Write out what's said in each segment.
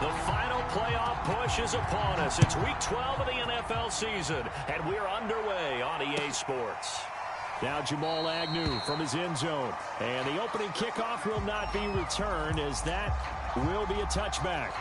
The final playoff push is upon us. It's Week 12 of the NFL season, and we're underway on EA Sports. Now Jamal Agnew from his end zone. And the opening kickoff will not be returned, as that will be a touchback.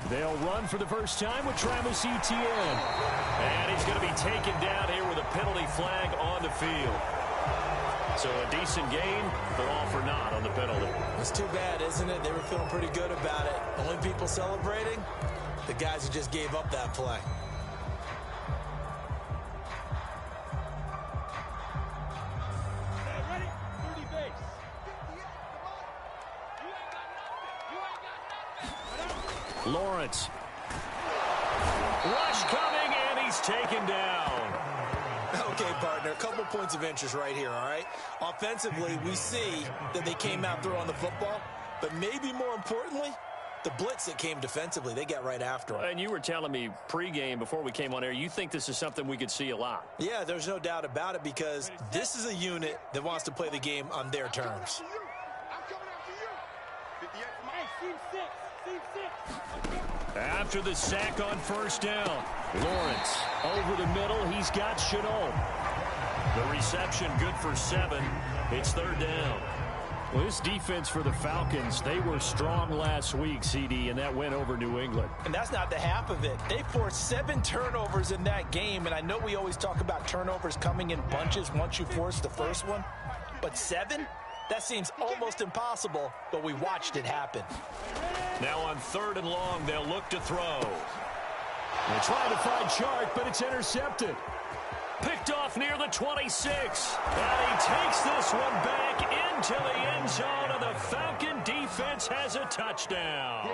They'll run for the first time with Travis Etienne. And he's going to be taken down here with a penalty flag on the field. So a decent game, but all for naught on the penalty. It's too bad, isn't it? They were feeling pretty good about it. Only people celebrating, the guys who just gave up that play. Lawrence. Rush coming, and he's taken down. Okay, partner, a couple points of interest right here, all right? Offensively, we see that they came out throwing the football, but maybe more importantly, the blitz that came defensively, they got right after him. And you were telling me pregame before we came on air, you think this is something we could see a lot. Yeah, there's no doubt about it, because this is a unit that wants to play the game on their terms. After the sack on first down, Lawrence over the middle. He's got Chenault. The reception good for 7. It's third down. Well, this defense for the Falcons, they were strong last week, CD, and that went over New England. And that's not the half of it. They forced 7 turnovers in that game, and I know we always talk about turnovers coming in bunches once you force the first one, but 7? That seems almost impossible, but we watched it happen. Now on 3rd and long, they'll look to throw. They're trying to find Chark, but it's intercepted. Picked off near the 26. And he takes this one back into the end zone, and the Falcon defense has a touchdown.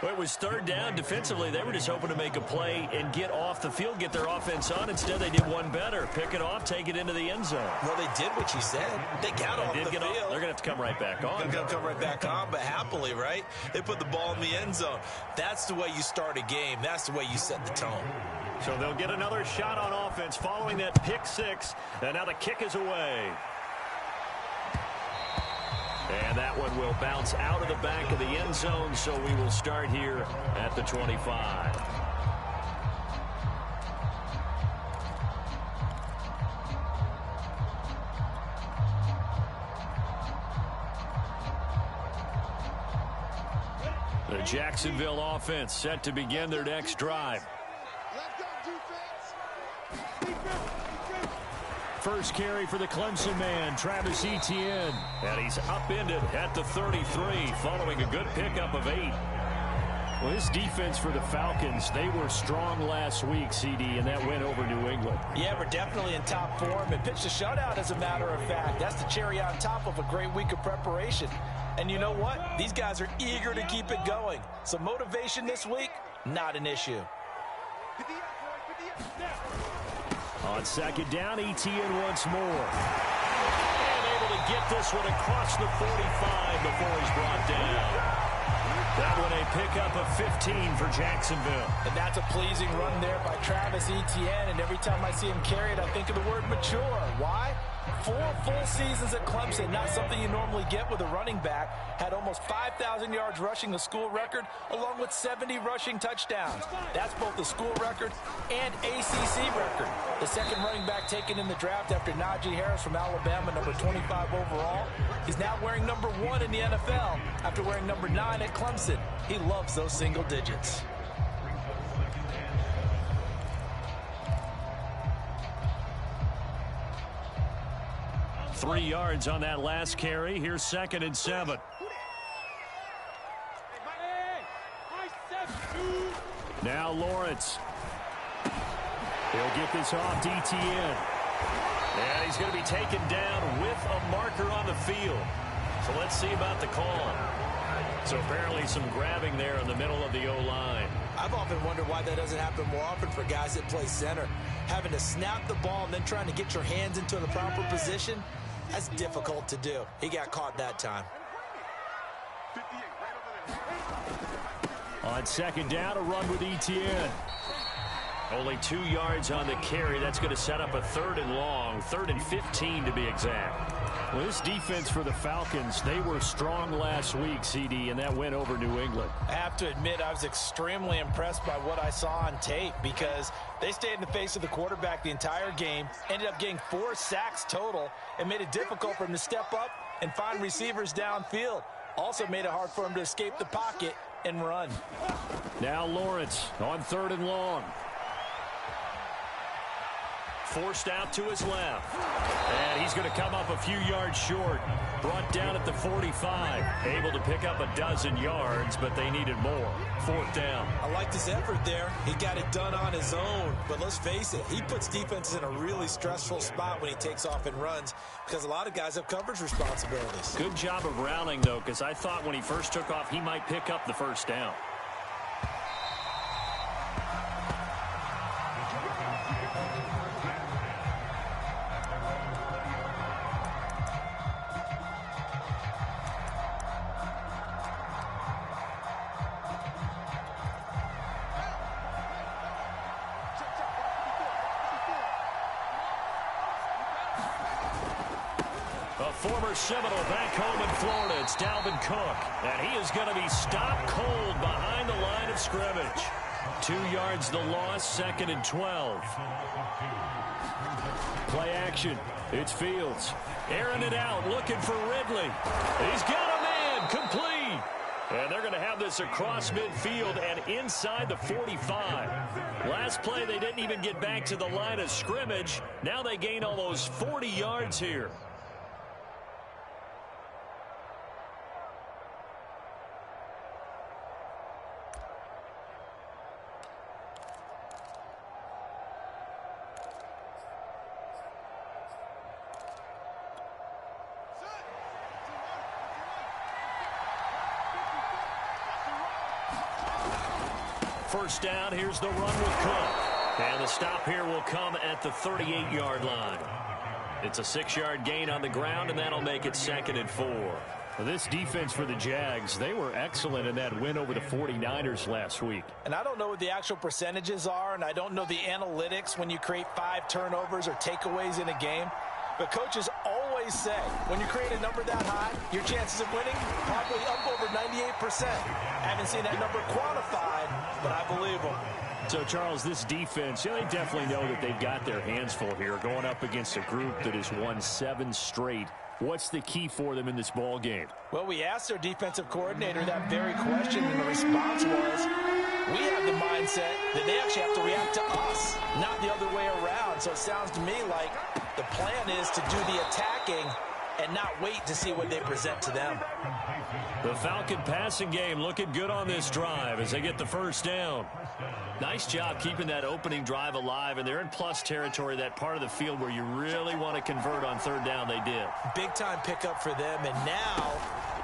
Well, it was 3rd down. Defensively, they were just hoping to make a play and get off the field, get their offense on. Instead, they did one better. Pick it off, take it into the end zone. Well, they did what you said. They got off the field. They're going to have to come right back on. They're going to come right back on, but happily, right? They put the ball in the end zone. That's the way you start a game. That's the way you set the tone. So they'll get another shot on offense following that pick 6. And now the kick is away. And that one will bounce out of the back of the end zone, so we will start here at the 25. The Jacksonville offense set to begin their next drive. First carry for the Clemson man, Travis Etienne. And he's upended at the 33 following a good pickup of 8. Well, this defense for the Falcons, they were strong last week, CD, and that went over New England. Yeah, we're definitely in top form and pitched a shutout, as a matter of fact. That's the cherry on top of a great week of preparation. And you know what? These guys are eager to keep it going. So motivation this week, not an issue. On 2nd down, Etienne once more. And able to get this one across the 45 before he's brought down. That one a pickup of 15 for Jacksonville. And that's a pleasing run there by Travis Etienne. And every time I see him carry it, I think of the word mature. Why? 4 full seasons at Clemson, not something you normally get with a running back. Had almost 5,000 yards rushing, the school record, along with 70 rushing touchdowns. That's both the school record and ACC record. The second running back taken in the draft after Najee Harris from Alabama, number 25 overall. He's now wearing number 1 in the NFL after wearing number 9 at Clemson. He loves those single digits. Three yards on that last carry. Here's 2nd and 7. Now Lawrence. He'll get this off to Etienne. And he's going to be taken down with a marker on the field. So let's see about the call. So apparently some grabbing there in the middle of the O-line. I've often wondered why that doesn't happen more often for guys that play center. Having to snap the ball and then trying to get your hands into the proper position, that's difficult to do. He got caught that time. On second down, a run with Etienne. Only 2 yards on the carry. That's going to set up a 3rd and long, 3rd and 15 to be exact. Well, this defense for the Falcons, they were strong last week, CD, and that went over New England. I have to admit, I was extremely impressed by what I saw on tape because they stayed in the face of the quarterback the entire game, ended up getting 4 sacks total, and made it difficult for him to step up and find receivers downfield. Also made it hard for him to escape the pocket and run. Now Lawrence on 3rd and long. Forced out to his left. And he's going to come up a few yards short. Brought down at the 45. Able to pick up a dozen yards, but they needed more. 4th down. I liked his effort there. He got it done on his own. But let's face it, he puts defenses in a really stressful spot when he takes off and runs because a lot of guys have coverage responsibilities. Good job of rounding, though, because I thought when he first took off, he might pick up the 1st down. Former Seminole back home in Florida. It's Dalvin Cook. And he is going to be stopped cold behind the line of scrimmage. 2 yards the loss, 2nd and 12. Play action. It's Fields. Airing it out, looking for Ridley. He's got a man, complete. And they're going to have this across midfield and inside the 45. Last play, they didn't even get back to the line of scrimmage. Now they gain almost 40 yards here. First down, here's the run with Cook. And the stop here will come at the 38-yard line. It's a 6-yard gain on the ground, and that'll make it 2nd and 4. Well, this defense for the Jags, they were excellent in that win over the 49ers last week. And I don't know what the actual percentages are, and I don't know the analytics when you create 5 turnovers or takeaways in a game. But coaches always say, when you create a number that high, your chances of winning probably up over 98%. I haven't seen that number quantified, but I believe them. So, Charles, this defense, they definitely know that they've got their hands full here, going up against a group that has won 7 straight. What's the key for them in this ball game? Well, we asked their defensive coordinator that very question, and the response was, we have the mindset that they actually have to react to us, not the other way around. So it sounds to me like the plan is to do the attacking and not wait to see what they present to them. The Falcon passing game looking good on this drive as they get the 1st down. Nice job keeping that opening drive alive, and they're in plus territory, that part of the field where you really want to convert on 3rd down. They did. Big-time pickup for them, and now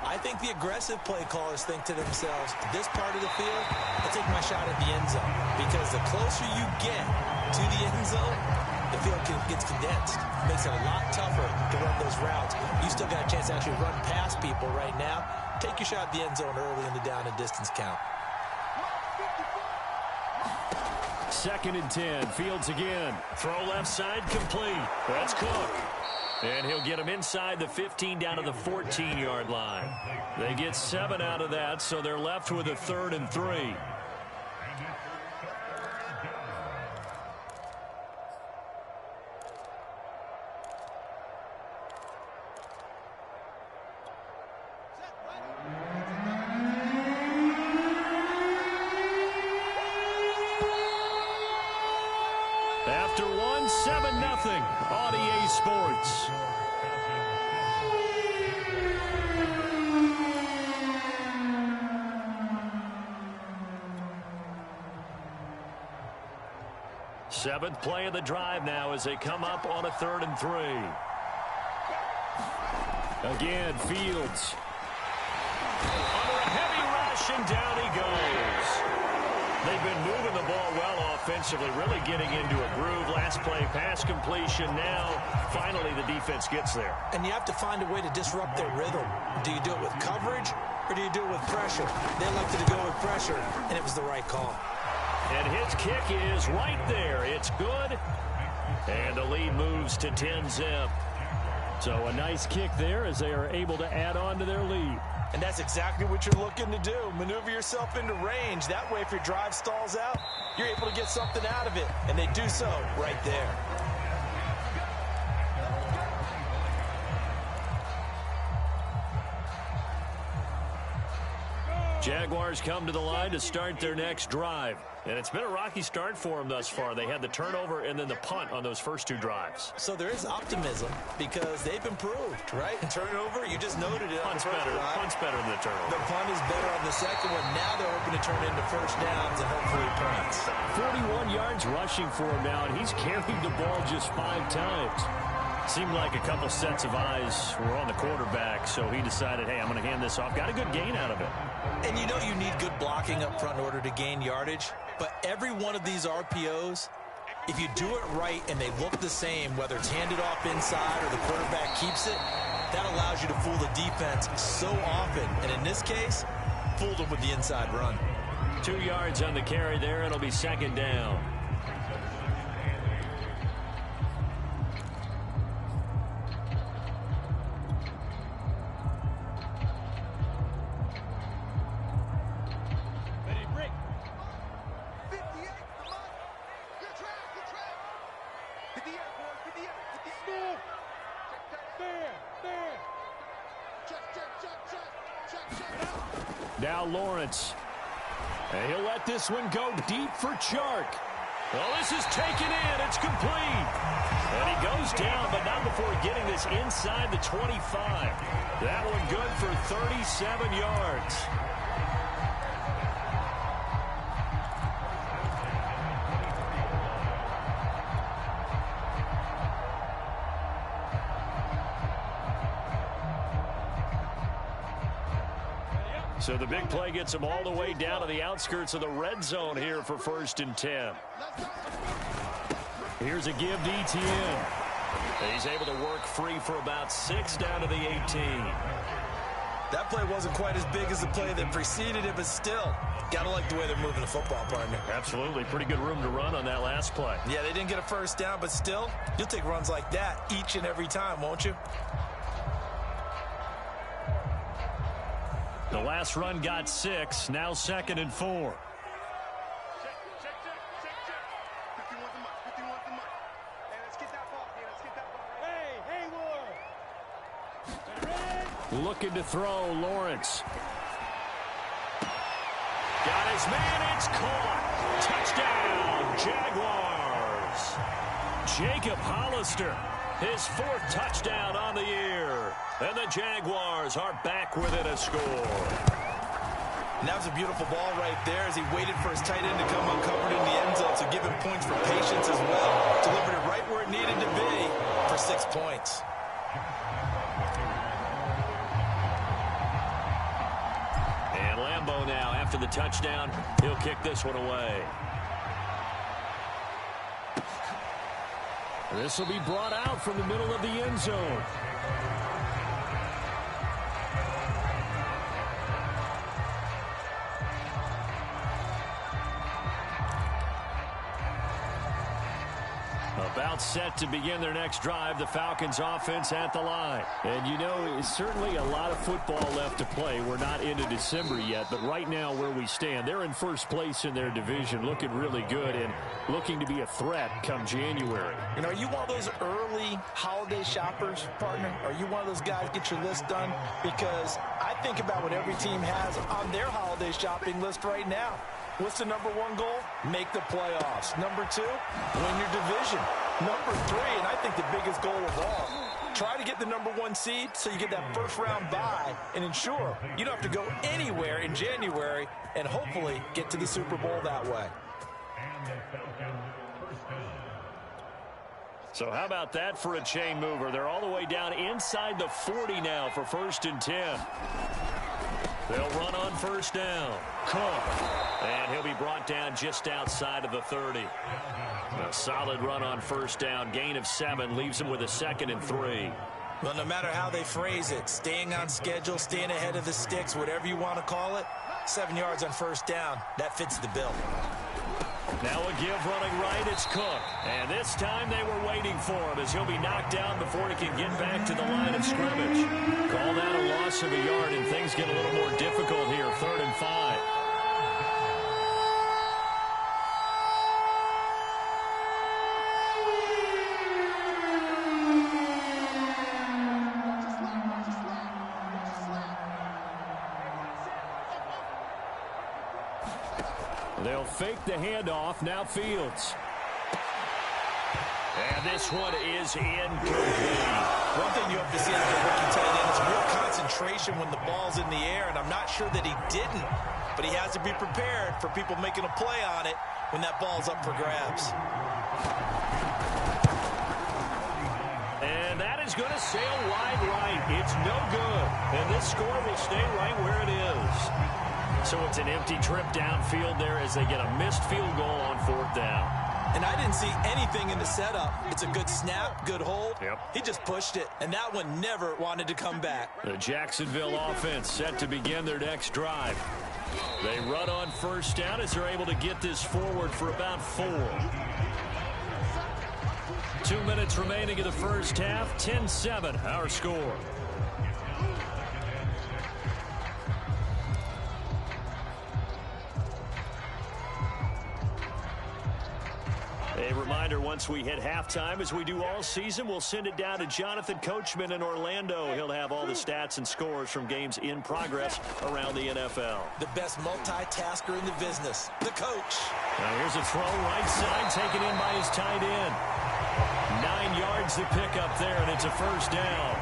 I think the aggressive play callers think to themselves, this part of the field, I'll take my shot at the end zone, because the closer you get to the end zone, the field gets condensed. It makes it a lot tougher to run those routes. You still got a chance to actually run past people right now. Take your shot at the end zone early in the down and distance count. 2nd and 10. Fields again. Throw left side, complete. That's Cook. And he'll get him inside the 15 down to the 14-yard line. They get 7 out of that, so they're left with a 3rd and 3. After one, 7-0 on EA Sports. Seventh play of the drive now as they come up on a 3rd and 3. Again, Fields. Under a heavy rush, and down he goes. They've been moving the ball well offensively, really getting into a groove. Last play, pass completion. Now, finally, the defense gets there. And you have to find a way to disrupt their rhythm. Do you do it with coverage, or or do you do it with pressure? They elected to go with pressure, and it was the right call. And his kick is right there. It's good. And the lead moves to 10-zip. So a nice kick there as they are able to add on to their lead. And that's exactly what you're looking to do. Maneuver yourself into range. That way, if your drive stalls out, you're able to get something out of it. And they do so right there. Jaguars come to the line to start their next drive. And it's been a rocky start for them thus far. They had the turnover and then the punt on those first two drives. So there is optimism because they've improved, right? Turnover, you just noted it. Punt's better. Punt's better than the turnover. The punt is better on the second one. Now they're hoping to turn it into first downs and hopefully points. 41 yards rushing for him now, and he's carried the ball just 5 times. Seemed like a couple sets of eyes were on the quarterback, so he decided, hey, I'm going to hand this off. Got a good gain out of it. And you know you need good blocking up front in order to gain yardage, but every one of these RPOs, if you do it right and they look the same, whether it's handed off inside or the quarterback keeps it, that allows you to fool the defense so often. And in this case, fooled them with the inside run. 2 yards on the carry there. It'll be second down. Now Lawrence. And he'll let this one go deep for Chark. Well, this is taken in. It's complete. And he goes down, but not before getting this inside the 25. That one good for 37 yards. So the big play gets him all the way down to the outskirts of the red zone here for 1st and 10. Here's a give to Etienne. He's able to work free for about 6 down to the 18. That play wasn't quite as big as the play that preceded it, but still, got to like the way they're moving the football, partner. Absolutely. Pretty good room to run on that last play. Yeah, they didn't get a first down, but still, you'll take runs like that each and every time, won't you? The last run got 6, now 2nd and 4. Looking to throw, Lawrence. Got his man, it's caught. Touchdown, Jaguars. Jacob Hollister, his 4th touchdown on the year. And the Jaguars are back within a score. And that was a beautiful ball right there as he waited for his tight end to come uncovered in the end zone, so give him points for patience as well. Delivered it right where it needed to be for 6 points. And Lambeau now, after the touchdown, he'll kick this one away. This will be brought out from the middle of the end zone. About set to begin their next drive, the Falcons offense at the line. And you know, it's certainly a lot of football left to play. We're not into December yet, but right now where we stand, they're in 1st place in their division, looking really good and looking to be a threat come January. You know, are you one of those early holiday shoppers, partner? Are you one of those guys get your list done? Because I think about what every team has on their holiday shopping list right now. What's the number 1 goal? Make the playoffs. Number 2, win your division. Number 3, and I think the biggest goal of all, try to get the number 1 seed so you get that first-round bye and ensure you don't have to go anywhere in January and hopefully get to the Super Bowl that way. So how about that for a chain mover? They're all the way down inside the 40 now for 1st and 10. They'll run on 1st down. Cook. And he'll be brought down just outside of the 30. A solid run on 1st down. Gain of 7 leaves him with a 2nd and 3. Well, no matter how they phrase it, staying on schedule, staying ahead of the sticks, whatever you want to call it, 7 yards on first down, that fits the bill. Now a give running right, it's Cook. And this time they were waiting for him as he'll be knocked down before he can get back to the line of scrimmage. Call that a loss of a yard, and things get a little more difficult here, 3rd and 5. They'll fake the handoff. Now Fields. And this one is incomplete. One thing you have to see out of the rookie tight end is real concentration when the ball's in the air, and I'm not sure that he didn't, but he has to be prepared for people making a play on it when that ball's up for grabs. And that is going to sail wide right. It's no good. And this score will stay right where it is. So it's an empty trip downfield there as they get a missed field goal on 4th down. And I didn't see anything in the setup. It's a good snap, good hold. Yep. He just pushed it, and that one never wanted to come back. The Jacksonville offense set to begin their next drive. They run on first down as they're able to get this forward for about 4. 2 minutes remaining in the first half, 10-7 our score. A reminder, once we hit halftime, as we do all season, we'll send it down to Jonathan Coachman in Orlando. He'll have all the stats and scores from games in progress around the NFL. The best multitasker in the business, the coach. Now here's a throw right side, taken in by his tight end. 9 yards to pick up there, and it's a first down.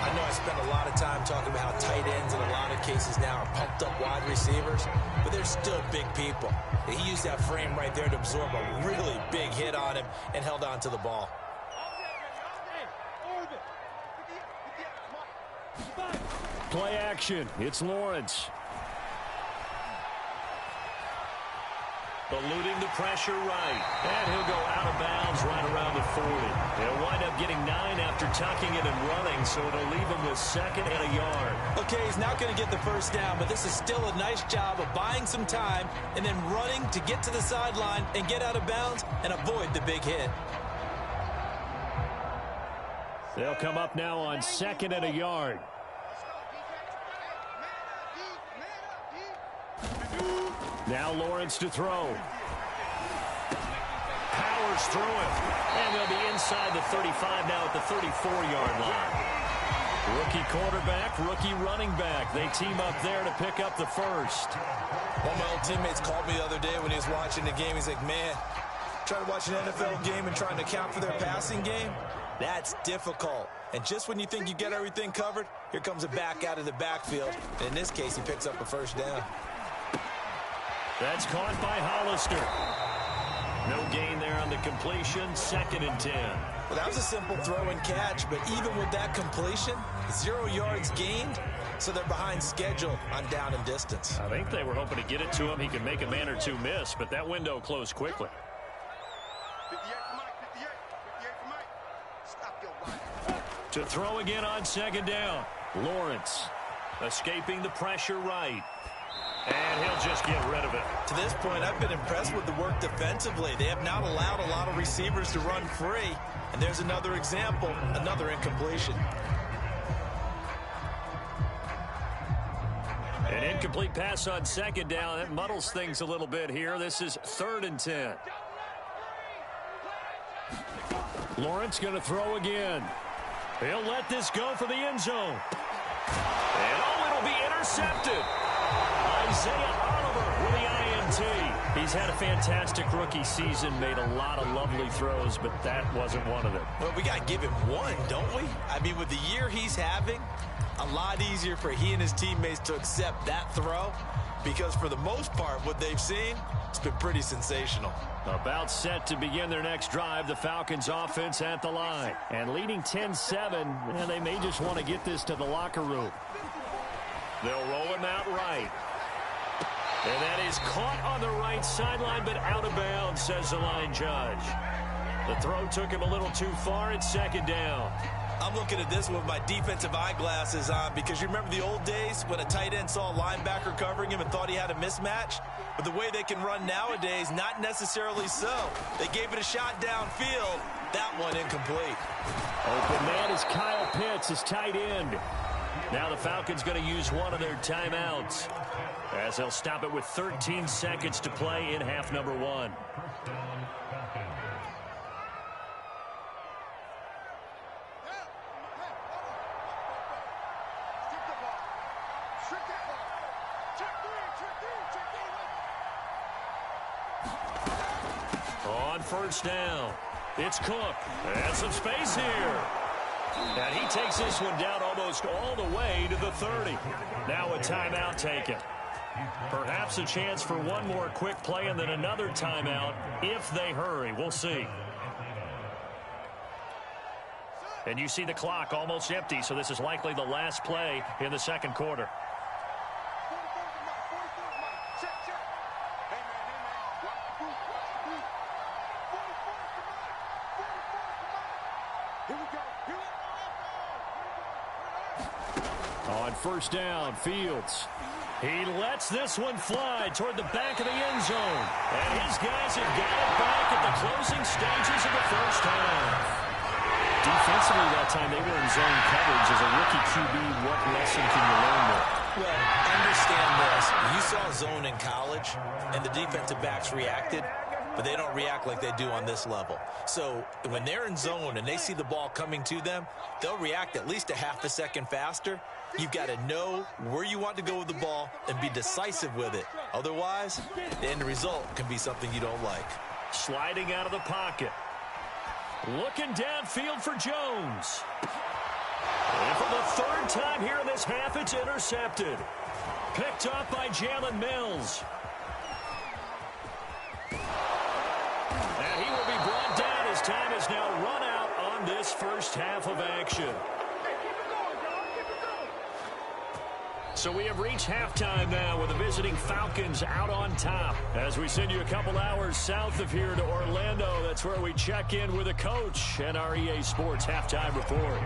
I know I spent a lot of time talking about how tight ends in a lot of cases now are pumped up wide receivers, but they're still big people. And he used that frame right there to absorb a really big hit on him and held on to the ball. Play action. It's Lawrence. Eluding the pressure right. And he'll go out of bounds right around the 40. He'll wind up getting 9 after tucking it and running, so it'll leave him with 2nd and a yard. Okay, he's not going to get the first down, but this is still a nice job of buying some time and then running to get to the sideline and get out of bounds and avoid the big hit. They'll come up now on 2nd and a yard. Now Lawrence to throw. Powers through it. And they'll be inside the 35 now at the 34-yard line. Rookie quarterback, rookie running back. They team up there to pick up the first. One of my old teammates called me the other day when he was watching the game. He's like, man, trying to watch an NFL game and trying to account for their passing game? That's difficult. And just when you think you get everything covered, here comes a back out of the backfield. And in this case, he picks up a first down. That's caught by Hollister. No gain there on the completion, 2nd and 10. Well, that was a simple throw and catch, but even with that completion, 0 yards gained, so they're behind schedule on down and distance. I think they were hoping to get it to him. He could make a man or two miss, but that window closed quickly. To throw again on 2nd down. Lawrence escaping the pressure right. And he'll just get rid of it. To this point, I've been impressed with the work defensively. They have not allowed a lot of receivers to run free. And there's another example, another incompletion. An incomplete pass on 2nd down. That muddles things a little bit here. This is 3rd and 10. Lawrence going to throw again. He'll let this go for the end zone. And it'll be intercepted. Isaiah Oliver with the INT. He's had a fantastic rookie season, made a lot of lovely throws, but that wasn't one of them. Well, we got to give him one, don't we? I mean, with the year he's having, a lot easier for he and his teammates to accept that throw because for the most part, what they've seen, it's been pretty sensational. About set to begin their next drive, the Falcons offense at the line. And leading 10-7, and they may just want to get this to the locker room. They'll roll him out right. And that is caught on the right sideline, but out of bounds, says the line judge. The throw took him a little too far. It's 2nd down. I'm looking at this with my defensive eyeglasses on because you remember the old days when a tight end saw a linebacker covering him and thought he had a mismatch? But the way they can run nowadays, not necessarily so. They gave it a shot downfield. That one incomplete. Open man is Kyle Pitts, his tight end. Now the Falcons going to use one of their timeouts as they'll stop it with 13 seconds to play in half number 1. On first down, it's Cook. And some space here. And he takes this one down almost all the way to the 30. Now a timeout taken. Perhaps a chance for one more quick play and then another timeout if they hurry. We'll see. And you see the clock almost empty, so this is likely the last play in the second quarter. On first down, Fields. He lets this one fly toward the back of the end zone. And his guys have got it back at the closing stages of the first half. Defensively that time, they were in zone coverage. As a rookie QB, what lesson can you learn there? Well, understand this. You saw zone in college, and the defensive backs reacted, but they don't react like they do on this level. So when they're in zone and they see the ball coming to them, they'll react at least a half a second faster. You've got to know where you want to go with the ball and be decisive with it. Otherwise, the end result can be something you don't like. Sliding out of the pocket. Looking downfield for Jones. And for the third time here in this half, it's intercepted. Picked up by Jalen Mills. And he will be brought down as time is now run out on this first half of action. So we have reached halftime now with the visiting Falcons out on top. As we send you a couple hours south of here to Orlando, that's where we check in with a coach and our EA Sports halftime report.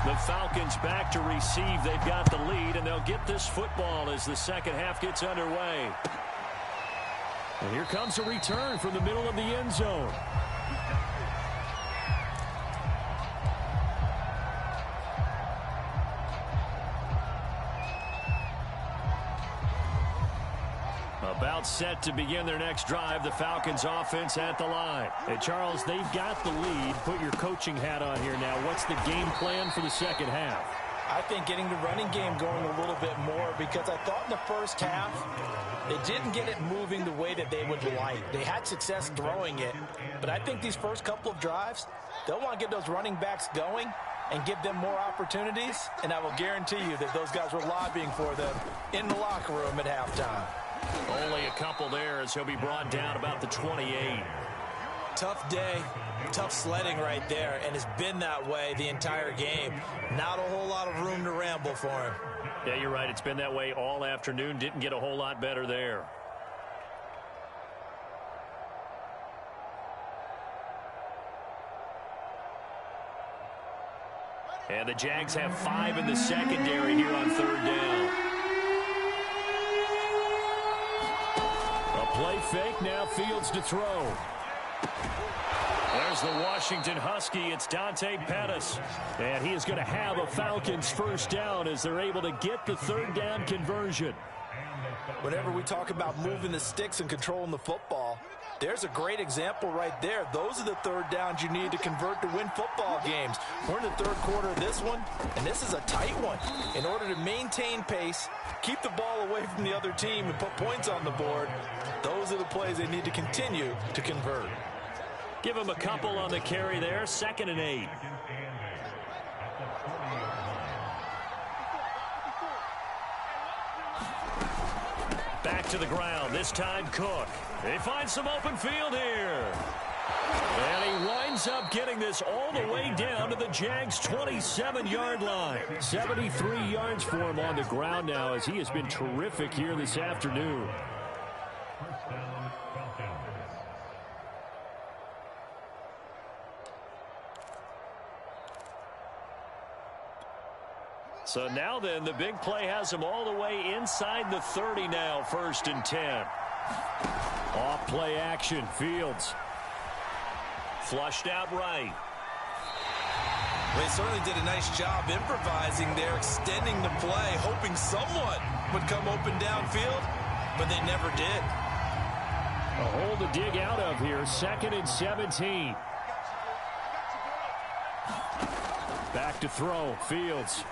The Falcons back to receive. They've got the lead, and they'll get this football as the second half gets underway. And here comes a return from the middle of the end zone. About set to begin their next drive, the Falcons offense at the line. Hey, Charles, they've got the lead. Put your coaching hat on here now. What's the game plan for the second half? I think getting the running game going a little bit more, because I thought in the first half they didn't get it moving the way that they would like. They had success throwing it, but I think these first couple of drives, they'll want to get those running backs going and give them more opportunities, and I will guarantee you that those guys were lobbying for them in the locker room at halftime. Only a couple there as he'll be brought down about the 28. Tough day, tough sledding right there, and it's been that way the entire game. Not a whole lot of room to ramble for him. Yeah, you're right. It's been that way all afternoon. Didn't get a whole lot better there. And the Jags have 5 in the secondary here on third down. Play fake, now Fields to throw. There's the Washington Husky. It's Dante Pettis. And he is going to have a Falcons first down as they're able to get the third down conversion. Whenever we talk about moving the sticks and controlling the football, there's a great example right there. Those are the third downs you need to convert to win football games. We're in the third quarter of this one, and this is a tight one. In order to maintain pace, keep the ball away from the other team, and put points on the board, those are the plays they need to continue to convert. Give him a couple on the carry there. 2nd and 8. Back to the ground. This time Cook. They find some open field here. And he winds up getting this all the way down to the Jags' 27-yard line. 73 yards for him on the ground now, as he has been terrific here this afternoon. So now then, the big play has him all the way inside the 30 now, 1st and 10. Off play action, Fields. Flushed out right. Well, they certainly did a nice job improvising there, extending the play, hoping someone would come open downfield, but they never did. A hole to dig out of here, 2nd and 17. Back to throw, Fields.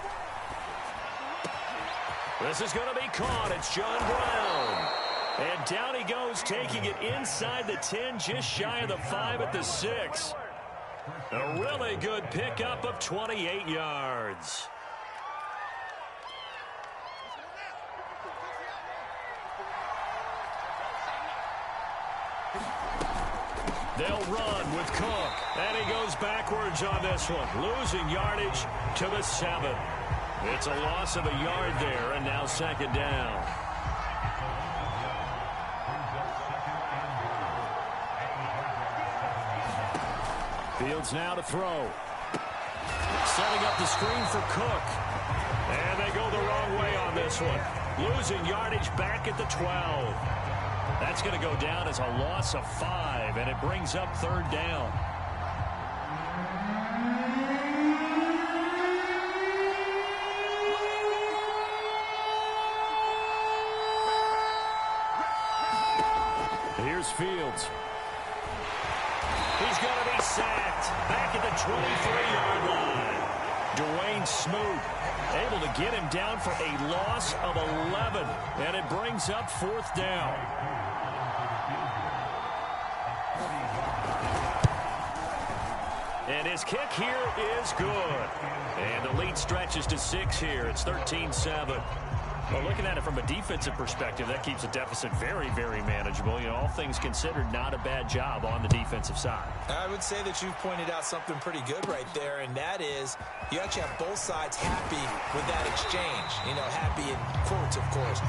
This is going to be caught. It's John Brown. And down he goes, taking it inside the 10, just shy of the 5 at the 6. A really good pickup of 28 yards. They'll run with Cook. And he goes backwards on this one, losing yardage to the 7. It's a loss of a yard there, and now 2nd down. Fields now to throw. Setting up the screen for Cook. And they go the wrong way on this one. Losing yardage back at the 12. That's going to go down as a loss of 5, and it brings up 3rd down. Here's Fields. He's going to be sacked back at the 23-yard line. Dwayne Smoot able to get him down for a loss of 11, and it brings up 4th down. And his kick here is good. And the lead stretches to 6 here. It's 13-7. Well, looking at it from a defensive perspective, that keeps the deficit very, very manageable. You know, all things considered, not a bad job on the defensive side. I would say that you've pointed out something pretty good right there, and that is you actually have both sides happy with that exchange. You know, happy in quotes, of course.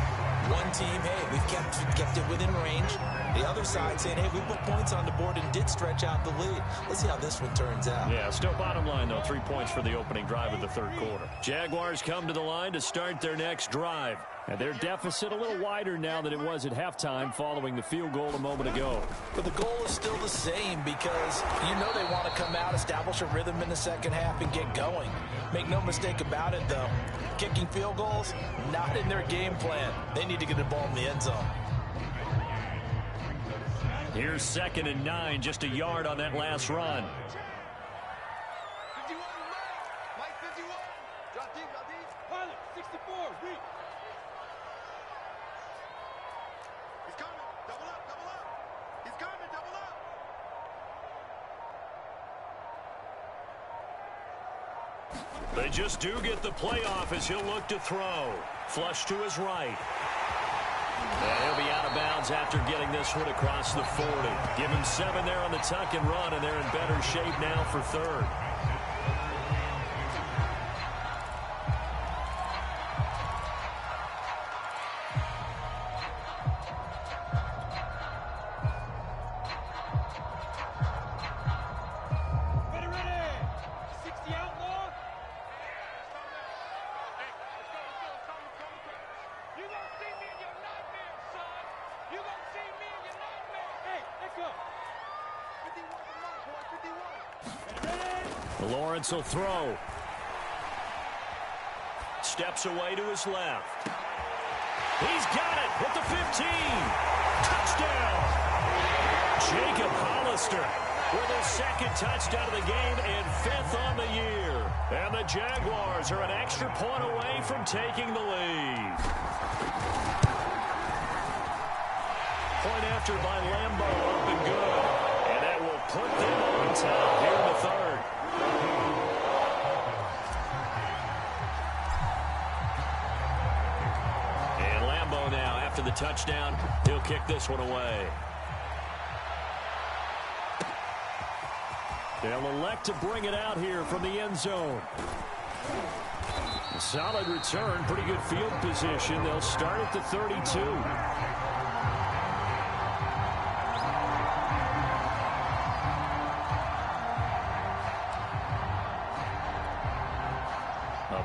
One team, hey, we've kept it within range. The other side saying, hey, we put points on the board and did stretch out the lead. Let's see how this one turns out. Yeah, still bottom line, though, 3 points for the opening drive of the 3rd quarter. Jaguars come to the line to start their next drive. And their deficit a little wider now than it was at halftime following the field goal a moment ago. But the goal is still the same because you know they want to come out, establish a rhythm in the 2nd half, and get going. Make no mistake about it, though. Kicking field goals, not in their game plan. They need to get the ball in the end zone. Here's 2nd and 9, just a yard on that last run. They just do get the playoff as he'll look to throw. Flush to his right. And he'll be out of bounds after getting this one across the 40. Give him 7 there on the tuck and run, and they're in better shape now for 3rd. Lawrence will throw. Steps away to his left. He's got it at the 15. Touchdown. Jacob Hollister with his 2nd touchdown of the game and 5th on the year. And the Jaguars are an extra point away from taking the lead. Point after by Lambeau, up and good. And that will put them on top here in the 3rd. And Lambeau now, after the touchdown, he'll kick this one away. They'll elect to bring it out here from the end zone. A solid return, pretty good field position. They'll start at the 32.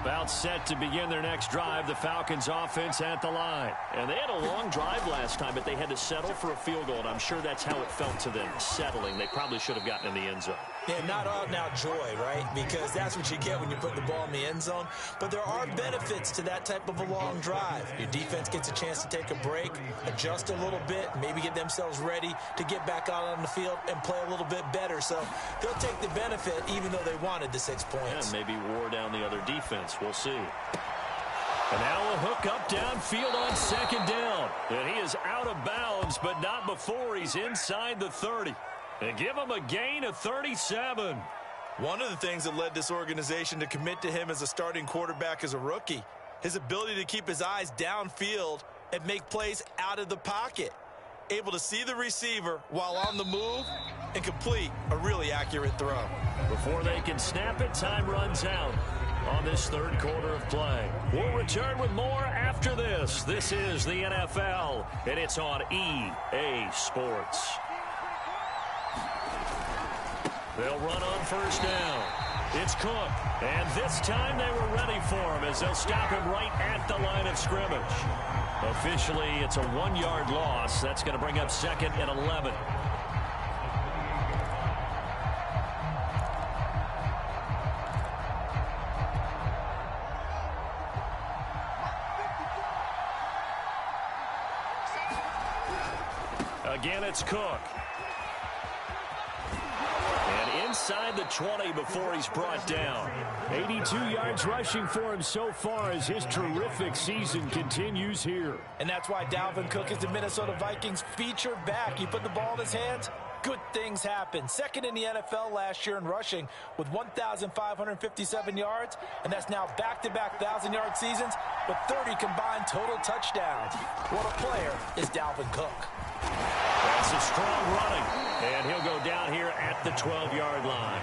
About It's set to begin their next drive. The Falcons offense at the line. And they had a long drive last time, but they had to settle for a field goal, and I'm sure that's how it felt to them, settling. They probably should have gotten in the end zone. Yeah, not out now joy, right? Because that's what you get when you put the ball in the end zone. But there are benefits to that type of a long drive. Your defense gets a chance to take a break, adjust a little bit, maybe get themselves ready to get back out on the field and play a little bit better. So they'll take the benefit even though they wanted the 6 points. Yeah, maybe wore down the other defense. We'll see. And now a hook up downfield on second down. And he is out of bounds, but not before he's inside the 30. And give him a gain of 37. One of the things that led this organization to commit to him as a starting quarterback as a rookie, his ability to keep his eyes downfield and make plays out of the pocket. Able to see the receiver while on the move and complete a really accurate throw. Before they can snap it, time runs out on this third quarter of play. We'll return with more after this. This is the NFL, and it's on EA Sports. They'll run on first down. It's Cook, and this time they were ready for him as they'll stop him right at the line of scrimmage. Officially, it's a 1-yard loss. That's going to bring up 2nd and 11. Again, it's Cook. And inside the 20 before he's brought down. 82 yards rushing for him so far as his terrific season continues here. And that's why Dalvin Cook is the Minnesota Vikings feature back. You put the ball in his hands, good things happen. 2nd in the NFL last year in rushing with 1,557 yards, and that's now back-to-back 1,000-yard seasons with 30 combined total touchdowns. What a player is Dalvin Cook. That's a strong running, and he'll go down here at the 12-yard line.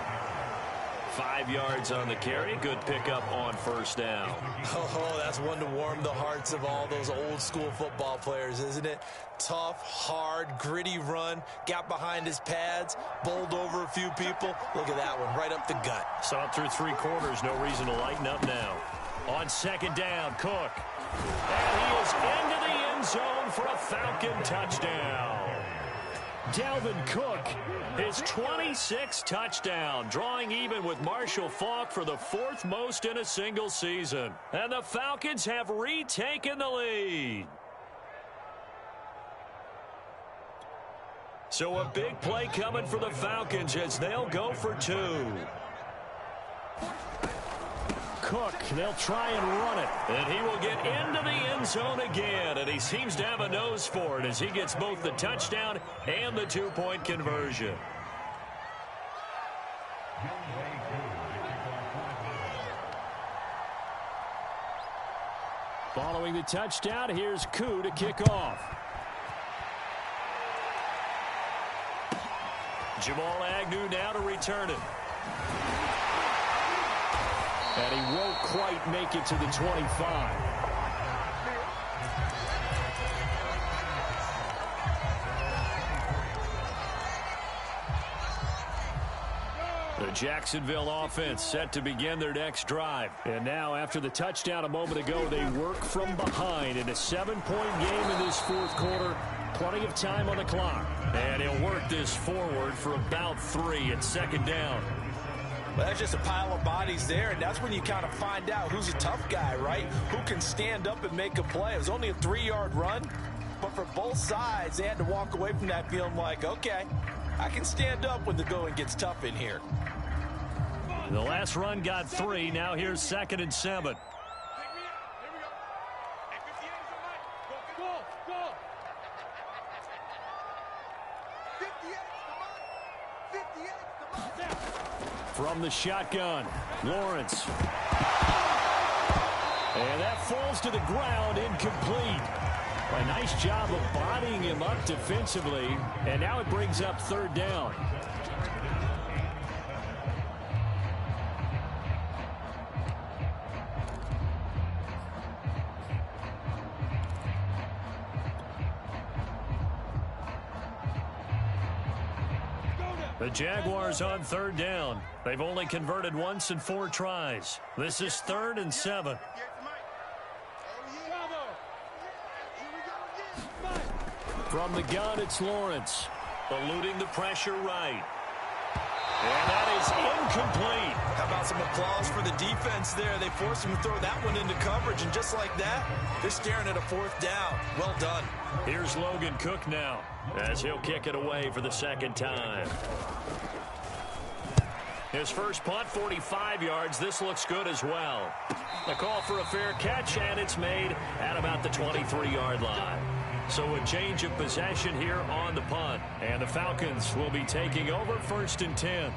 5 yards on the carry. Good pickup on first down. Oh, that's one to warm the hearts of all those old-school football players, isn't it? Tough, hard, gritty run. Got behind his pads, bowled over a few people. Look at that one, right up the gut. Saw it through 3 quarters. No reason to lighten up now. On second down, Cook. And he is into the end zone for a Falcon touchdown. Dalvin Cook, his 26th touchdown, drawing even with Marshall Faulk for the 4th most in a single season. And the Falcons have retaken the lead. So a big play coming for the Falcons as they'll go for 2. Cook, they'll try and run it. And he will get into the end zone again. And he seems to have a nose for it as he gets both the touchdown and the 2-point conversion. Following the touchdown, here's Koo to kick off. Jamal Agnew now to return it. And he won't quite make it to the 25. The Jacksonville offense set to begin their next drive. And now, after the touchdown a moment ago, they work from behind in a 7-point game in this 4th quarter. Plenty of time on the clock. And he'll work this forward for about 3 at second down. Well, that's just a pile of bodies there, and that's when you kind of find out who's a tough guy, right? Who can stand up and make a play. It was only a 3-yard run, but for both sides, they had to walk away from that feeling like, okay, I can stand up when the going gets tough in here. The last run got 3. Now here's 2nd and 7. From the shotgun, Lawrence. And that falls to the ground, incomplete. A nice job of bodying him up defensively, and now it brings up 3rd down. The Jaguars on third down. They've only converted once in 4 tries. This is 3rd and 7. From the gun, it's Lawrence. Eluding the pressure right. And that is incomplete. How about some applause for the defense there? They forced him to throw that one into coverage, and just like that, they're staring at a 4th down. Well done. Here's Logan Cook now, as he'll kick it away for the 2nd time. His first punt, 45 yards. This looks good as well. A call for a fair catch, and it's made at about the 23-yard line. So a change of possession here on the punt. And the Falcons will be taking over 1st and 10.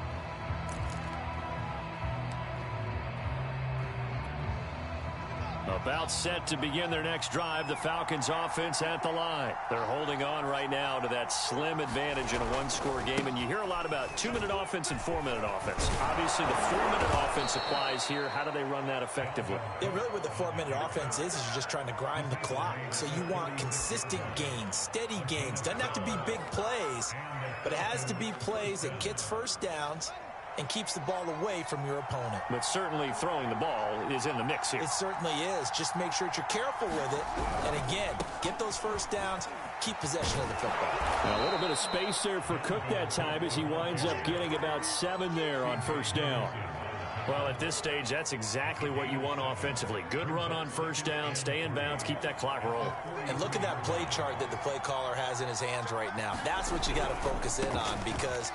About set to begin their next drive. The Falcons offense at the line. They're holding on right now to that slim advantage in a 1-score game. And you hear a lot about 2-minute offense and 4-minute offense. Obviously, the 4-minute offense applies here. How do they run that effectively? Yeah, really what the 4-minute offense is you're just trying to grind the clock. So you want consistent gains, steady gains. Doesn't have to be big plays, but it has to be plays that gets first downs and keeps the ball away from your opponent. But certainly throwing the ball is in the mix here. It certainly is. Just make sure that you're careful with it. And again, get those first downs, keep possession of the football. Now, a little bit of space there for Cook that time as he winds up getting about 7 there on 1st down. Well, at this stage, that's exactly what you want offensively. Good run on 1st down, stay in bounds, keep that clock rolling. And look at that play chart that the play caller has in his hands right now. That's what you got to focus in on, because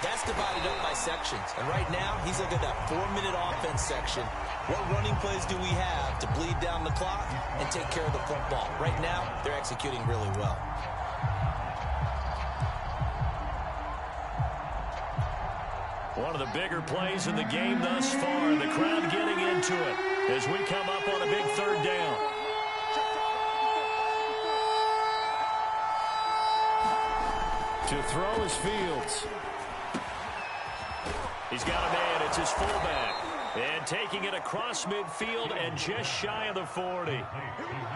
that's divided up by sections. And right now, he's looking at that 4-minute offense section. What running plays do we have to bleed down the clock and take care of the football? Right now, they're executing really well. One of the bigger plays in the game thus far. The crowd getting into it as we come up on a big 3rd down. To throw is Fields. He's got a man. It's his fullback. And taking it across midfield and just shy of the 40.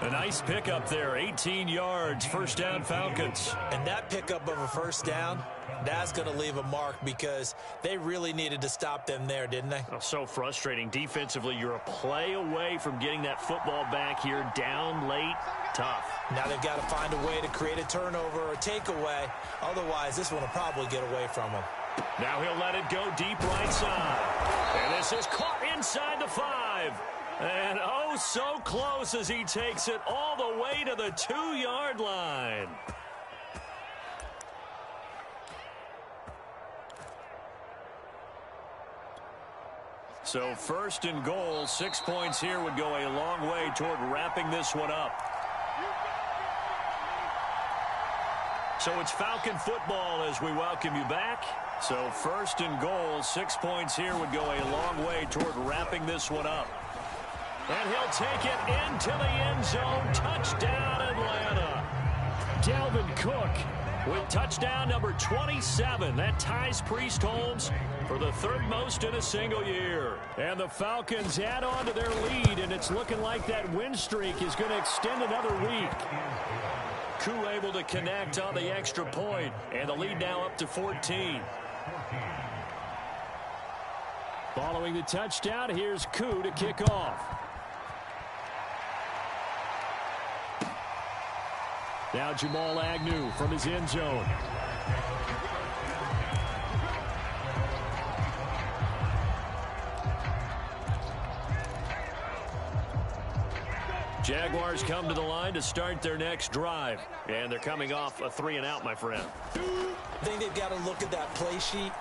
A nice pickup there. 18 yards. 1st down Falcons. And that pickup of a 1st down, that's going to leave a mark, because they really needed to stop them there, didn't they? Oh, so frustrating. Defensively, you're a play away from getting that football back here. Down late. Tough. Now they've got to find a way to create a turnover or a takeaway. Otherwise, this one will probably get away from them. Now he'll let it go deep right side. And this is caught inside the 5. And oh, so close as he takes it all the way to the 2-yard line. So 1st and goal, 6 points here would go a long way toward wrapping this one up. So it's Falcon football as we welcome you back. So 1st and goal, 6 points here would go a long way toward wrapping this one up. And he'll take it into the end zone. Touchdown, Atlanta. Dalvin Cook with touchdown number 27. That ties Priest Holmes for the 3rd most in a single year. And the Falcons add on to their lead, and it's looking like that win streak is going to extend another week. Koo able to connect on the extra point, and the lead now up to 14. Following the touchdown, here's Koo to kick off. Now Jamal Agnew from his end zone. Jaguars come to the line to start their next drive. And they're coming off a 3-and-out, my friend. I think they've got to look at that play sheet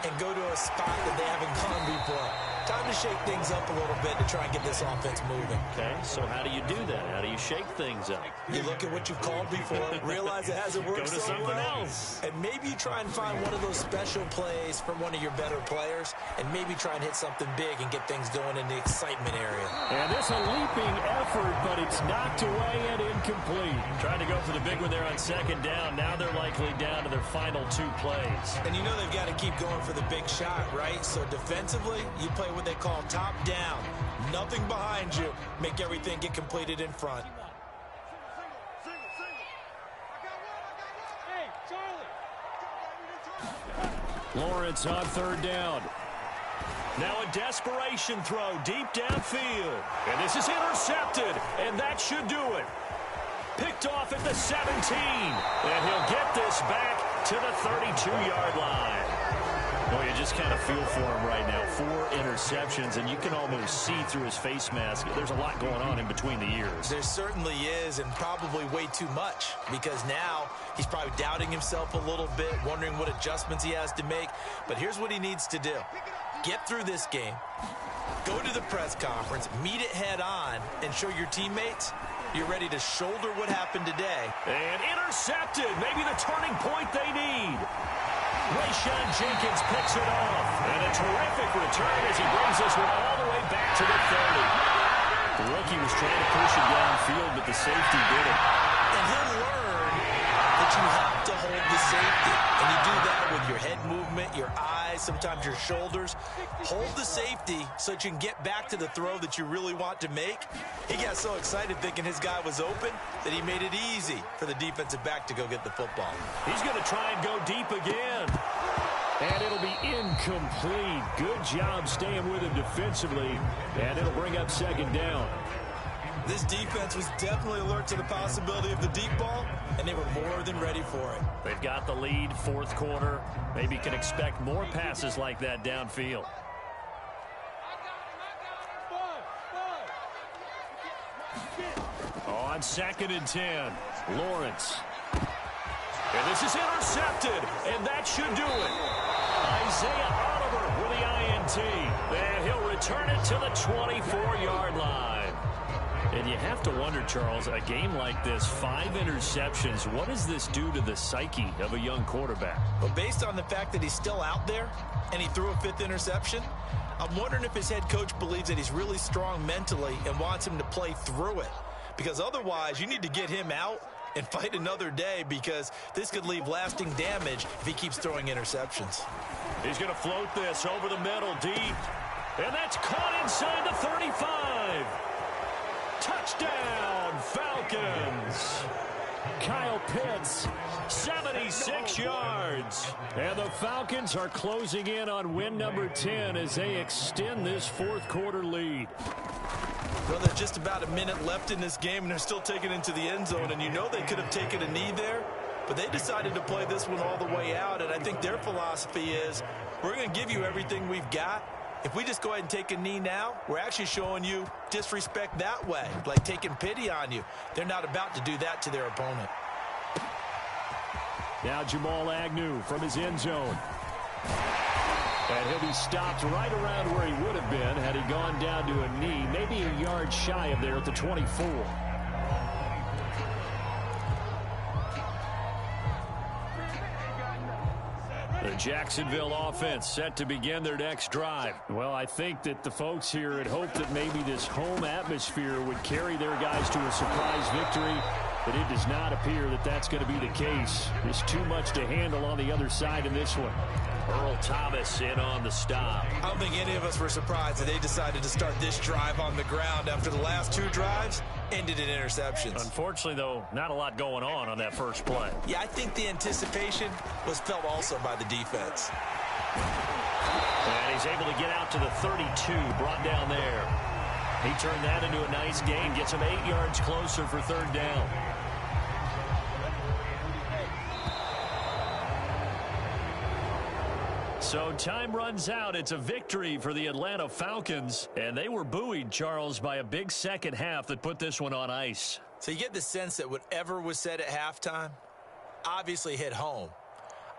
and go to a spot that they haven't gone before. Time to shake things up a little bit to try and get this offense moving. Okay, so how do you do that? How do you shake things up? You look at what you've called before, realize it hasn't worked Go to something else. and maybe you try and find one of those special plays from one of your better players, and maybe try and hit something big and get things going in the excitement area. And this a leaping effort, but it's knocked away and incomplete. Trying to go for the big one there on 2nd down. Now they're likely down to their final 2 plays. And you know they've got to keep going for the big shot, right? So defensively, you play what they call top down. Nothing behind you. Make everything get completed in front. Lawrence on third down. Now a desperation throw deep downfield. And this is intercepted, and that should do it. Picked off at the 17, and he'll get this back to the 32-yard line. Well, you just kind of feel for him right now. 4 interceptions, and you can almost see through his face mask. There's a lot going on in between the ears. There certainly is, and probably way too much, because now he's probably doubting himself a little bit, wondering what adjustments he has to make. But here's what he needs to do. Get through this game, go to the press conference, meet it head on, and show your teammates you're ready to shoulder what happened today. And intercepted, maybe the turning point they need. Rayshon Jenkins picks it off. And a terrific return as he brings this one all the way back to the 30. The rookie was trying to push it downfield, but the safety did it. And he'll learn that you have to hold the safety. And you do that with your head movement, your eyes, sometimes your shoulders. Hold the safety so that you can get back to the throw that you really want to make. He got so excited thinking his guy was open that he made it easy for the defensive back to go get the football. He's going to try and go deep again. And it'll be incomplete. Good job staying with him defensively. And it'll bring up second down. This defense was definitely alert to the possibility of the deep ball, and they were more than ready for it. They've got the lead, fourth quarter. Maybe can expect more passes like that downfield. On 2nd and 10, Lawrence. And this is intercepted, and that should do it. Isaiah Oliver with the INT. And he'll return it to the 24-yard line. And you have to wonder, Charles, a game like this, 5 interceptions, what does this do to the psyche of a young quarterback? Well, based on the fact that he's still out there and he threw a 5th interception, I'm wondering if his head coach believes that he's really strong mentally and wants him to play through it. Because otherwise, you need to get him out and fight another day, because this could leave lasting damage if he keeps throwing interceptions. He's going to float this over the middle deep. And that's caught inside the 35. Touchdown, Falcons. Kyle Pitts, 76 yards. And the Falcons are closing in on win number 10 as they extend this fourth quarter lead. Well, there's just about a minute left in this game, and they're still taking it into the end zone. And you know they could have taken a knee there, but they decided to play this one all the way out. And I think their philosophy is, we're going to give you everything we've got. If we just go ahead and take a knee now, we're actually showing you disrespect that way, like taking pity on you. They're not about to do that to their opponent. Now Jamal Agnew from his end zone. And he'll be stopped right around where he would have been had he gone down to a knee, maybe a yard shy of there at the 24. The Jacksonville offense set to begin their next drive. Well, I think that the folks here had hoped that maybe this home atmosphere would carry their guys to a surprise victory, but it does not appear that that's going to be the case. There's too much to handle on the other side in this one. Earl Thomas in on the stop. I don't think any of us were surprised that they decided to start this drive on the ground after the last 2 drives ended in interceptions. Unfortunately, though, not a lot going on that first play. Yeah, I think the anticipation was felt also by the defense. And he's able to get out to the 32, brought down there. He turned that into a nice gain, gets him 8 yards closer for third down. So time runs out. It's a victory for the Atlanta Falcons. And they were buoyed, Charles, by a big second half that put this one on ice. So you get the sense that whatever was said at halftime obviously hit home.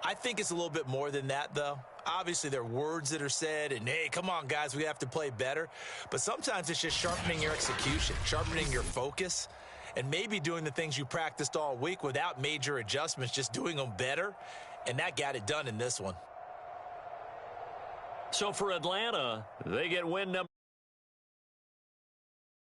I think it's a little bit more than that, though. Obviously, there are words that are said, and, hey, come on, guys, we have to play better. But sometimes it's just sharpening your execution, sharpening your focus, and maybe doing the things you practiced all week without major adjustments, just doing them better. And that got it done in this one. So for Atlanta, they get win number